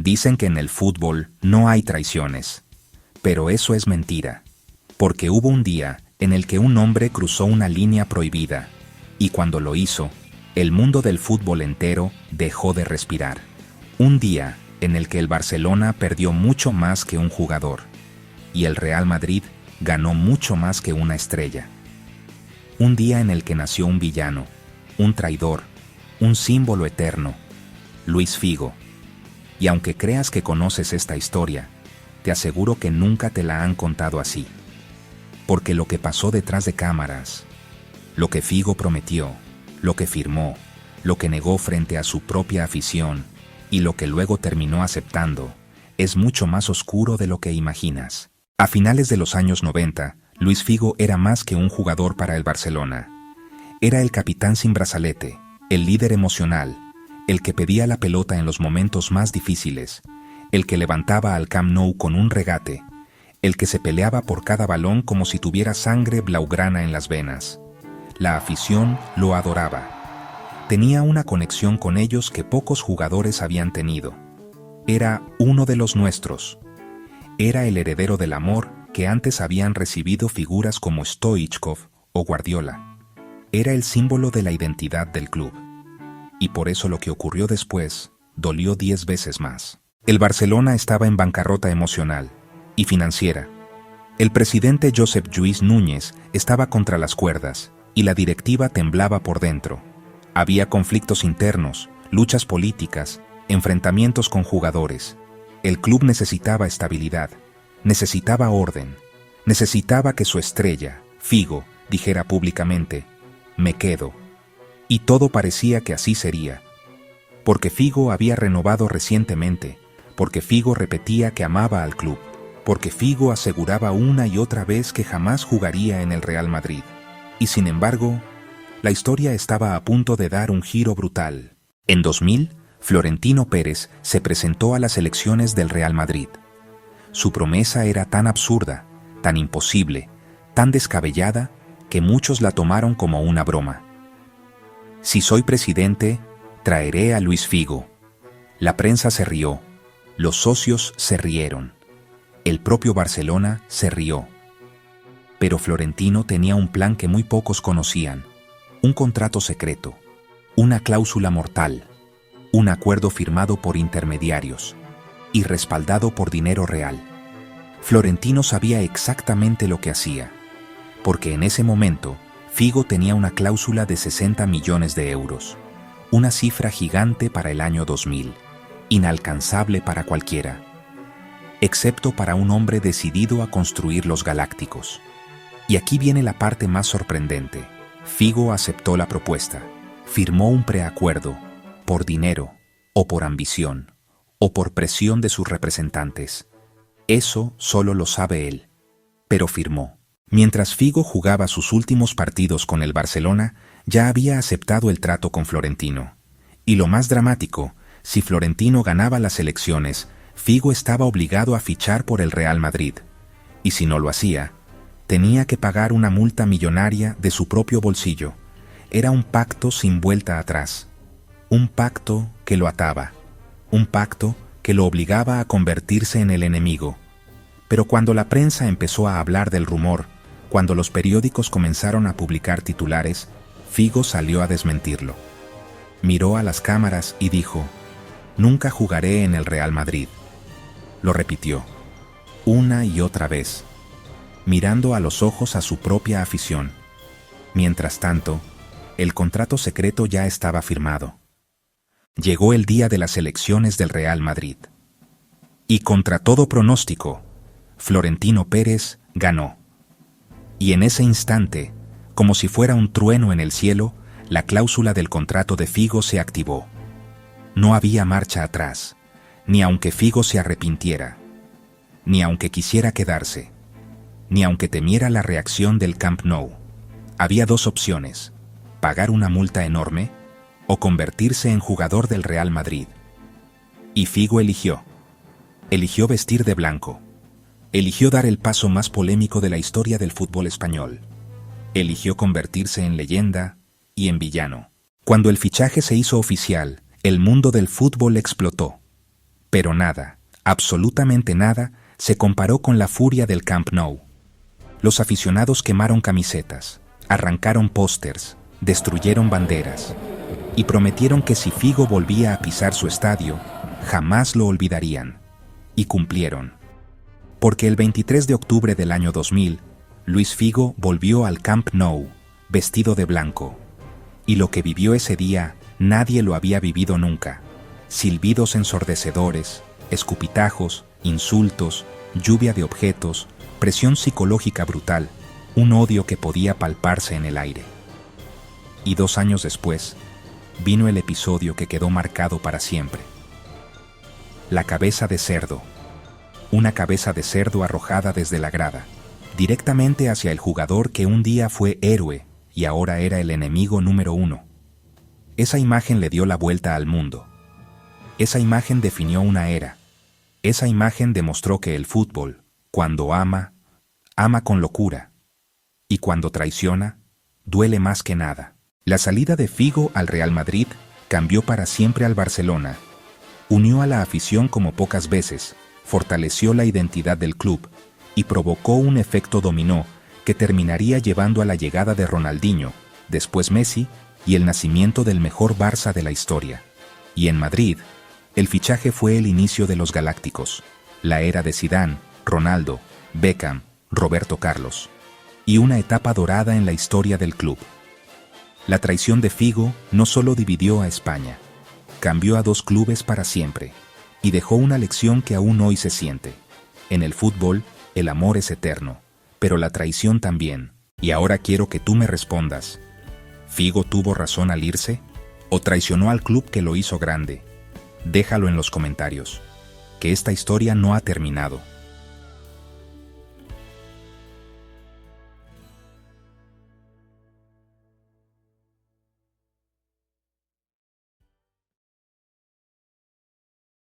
Dicen que en el fútbol no hay traiciones, pero eso es mentira, porque hubo un día en el que un hombre cruzó una línea prohibida, y cuando lo hizo, el mundo del fútbol entero dejó de respirar. Un día en el que el Barcelona perdió mucho más que un jugador, y el Real Madrid ganó mucho más que una estrella. Un día en el que nació un villano, un traidor, un símbolo eterno, Luis Figo. Y aunque creas que conoces esta historia, te aseguro que nunca te la han contado así. Porque lo que pasó detrás de cámaras, lo que Figo prometió, lo que firmó, lo que negó frente a su propia afición y lo que luego terminó aceptando, es mucho más oscuro de lo que imaginas. A finales de los años 90, Luis Figo era más que un jugador para el Barcelona. Era el capitán sin brazalete, el líder emocional, el que pedía la pelota en los momentos más difíciles, el que levantaba al Camp Nou con un regate, el que se peleaba por cada balón como si tuviera sangre blaugrana en las venas. La afición lo adoraba. Tenía una conexión con ellos que pocos jugadores habían tenido. Era uno de los nuestros. Era el heredero del amor que antes habían recibido figuras como Stoichkov o Guardiola. Era el símbolo de la identidad del club. Y por eso lo que ocurrió después dolió 10 veces más. El Barcelona estaba en bancarrota emocional y financiera. El presidente Josep Lluís Núñez estaba contra las cuerdas y la directiva temblaba por dentro. Había conflictos internos, luchas políticas, enfrentamientos con jugadores. El club necesitaba estabilidad, necesitaba orden, necesitaba que su estrella, Figo, dijera públicamente: «Me quedo». Y todo parecía que así sería. Porque Figo había renovado recientemente, porque Figo repetía que amaba al club, porque Figo aseguraba una y otra vez que jamás jugaría en el Real Madrid. Y sin embargo, la historia estaba a punto de dar un giro brutal. En 2000, Florentino Pérez se presentó a las elecciones del Real Madrid. Su promesa era tan absurda, tan imposible, tan descabellada, que muchos la tomaron como una broma. Si soy presidente, traeré a Luis Figo. La prensa se rió, los socios se rieron, el propio Barcelona se rió. Pero Florentino tenía un plan que muy pocos conocían, un contrato secreto, una cláusula mortal, un acuerdo firmado por intermediarios y respaldado por dinero real. Florentino sabía exactamente lo que hacía, porque en ese momento Figo tenía una cláusula de 60 millones de euros, una cifra gigante para el año 2000, inalcanzable para cualquiera, excepto para un hombre decidido a construir los Galácticos. Y aquí viene la parte más sorprendente. Figo aceptó la propuesta, firmó un preacuerdo, por dinero, o por ambición, o por presión de sus representantes. Eso solo lo sabe él, pero firmó. Mientras Figo jugaba sus últimos partidos con el Barcelona, ya había aceptado el trato con Florentino. Y lo más dramático, si Florentino ganaba las elecciones, Figo estaba obligado a fichar por el Real Madrid. Y si no lo hacía, tenía que pagar una multa millonaria de su propio bolsillo. Era un pacto sin vuelta atrás. Un pacto que lo ataba. Un pacto que lo obligaba a convertirse en el enemigo. Pero cuando la prensa empezó a hablar del rumor, cuando los periódicos comenzaron a publicar titulares, Figo salió a desmentirlo. Miró a las cámaras y dijo: «Nunca jugaré en el Real Madrid». Lo repitió, una y otra vez, mirando a los ojos a su propia afición. Mientras tanto, el contrato secreto ya estaba firmado. Llegó el día de las elecciones del Real Madrid. Y contra todo pronóstico, Florentino Pérez ganó. Y en ese instante, como si fuera un trueno en el cielo, la cláusula del contrato de Figo se activó. No había marcha atrás, ni aunque Figo se arrepintiera, ni aunque quisiera quedarse, ni aunque temiera la reacción del Camp Nou. Había dos opciones: pagar una multa enorme o convertirse en jugador del Real Madrid. Y Figo eligió. Eligió vestir de blanco. Eligió dar el paso más polémico de la historia del fútbol español. Eligió convertirse en leyenda y en villano. Cuando el fichaje se hizo oficial, el mundo del fútbol explotó. Pero nada, absolutamente nada, se comparó con la furia del Camp Nou. Los aficionados quemaron camisetas, arrancaron pósters, destruyeron banderas y prometieron que si Figo volvía a pisar su estadio, jamás lo olvidarían. Y cumplieron. Porque el 23 de octubre del año 2000, Luis Figo volvió al Camp Nou, vestido de blanco. Y lo que vivió ese día, nadie lo había vivido nunca. Silbidos ensordecedores, escupitajos, insultos, lluvia de objetos, presión psicológica brutal, un odio que podía palparse en el aire. Y 2 años después, vino el episodio que quedó marcado para siempre. La cabeza de cerdo. Una cabeza de cerdo arrojada desde la grada, directamente hacia el jugador que un día fue héroe y ahora era el enemigo número 1. Esa imagen le dio la vuelta al mundo. Esa imagen definió una era. Esa imagen demostró que el fútbol, cuando ama, ama con locura. Y cuando traiciona, duele más que nada. La salida de Figo al Real Madrid cambió para siempre al Barcelona. Unió a la afición como pocas veces, fortaleció la identidad del club y provocó un efecto dominó que terminaría llevando a la llegada de Ronaldinho, después Messi y el nacimiento del mejor Barça de la historia. Y en Madrid, el fichaje fue el inicio de los Galácticos, la era de Zidane, Ronaldo, Beckham, Roberto Carlos, y una etapa dorada en la historia del club. La traición de Figo no solo dividió a España, cambió a 2 clubes para siempre, y dejó una lección que aún hoy se siente. En el fútbol, el amor es eterno, pero la traición también. Y ahora quiero que tú me respondas. ¿Figo tuvo razón al irse? ¿O traicionó al club que lo hizo grande? Déjalo en los comentarios. Que esta historia no ha terminado.